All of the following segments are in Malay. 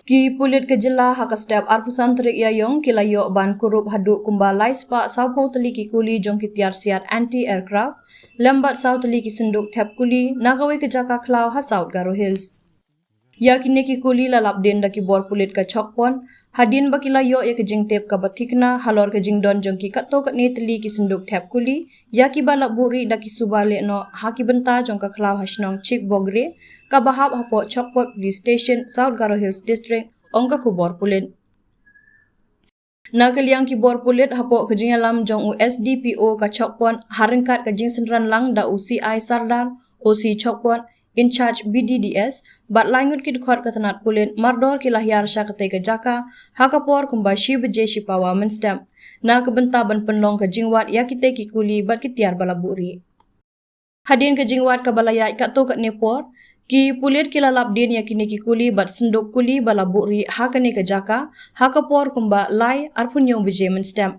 Ki pulit ke jela hak step arpusan terik yayong kilayok ban kurup haduk kumbalai spa saupo teliki kuli jong kitiar siat anti-aircraft lembat sau teliki senduk tep kuli nagawe ke jaka klau hasaut Garo Hills. Ya kini ki kuli lalap den daki bor pulit ke chokpon hadin baki layok ya ke jing tep ka batikna halor ke jing don jong ki kato kat ne teliki senduk tep kuli ya ki balap buri daki subale no haki benta jong ka klau hasnong chik bogre ka bahap hapo chokpot police station South Garo Hills district ongka kubor pulit. Nakaliang kibor pulit hapo kejing alam jong USDPO ka chokpon haringkat kejing senran lang da UCI Sardar OC chokpon in charge BDDS bat langut ki dukot ketenat pulit mardor ki lahyar sya kete ke jaka hakapor kumba shi beje shi pawa menstem na kebenta ban penlong kejing wat ya kite ki kuli bat kitiar balaburi. Hadin kejing wat ka balaya kat to kat nepor ki pulit kilalap din ya kini ki kuli bat senduk kuli balaburi hakane ke jaka hakapor kumba lai arpun yong beje menstem.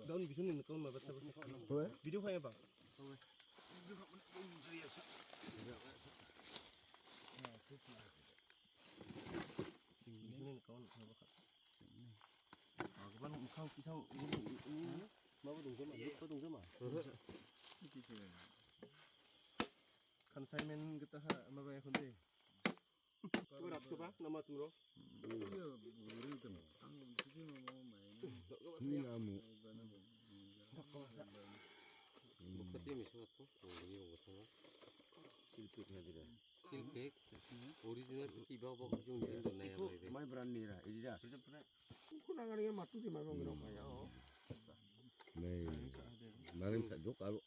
daun bisu nih kau mabet video kaya bang consignment kita mabaya kunde berat tuh pak nama cemro silpek original ibaw ba kung yung na yan may brand nila Adidas kunangan nga matu di may mga kaya oh may maring sa jok alo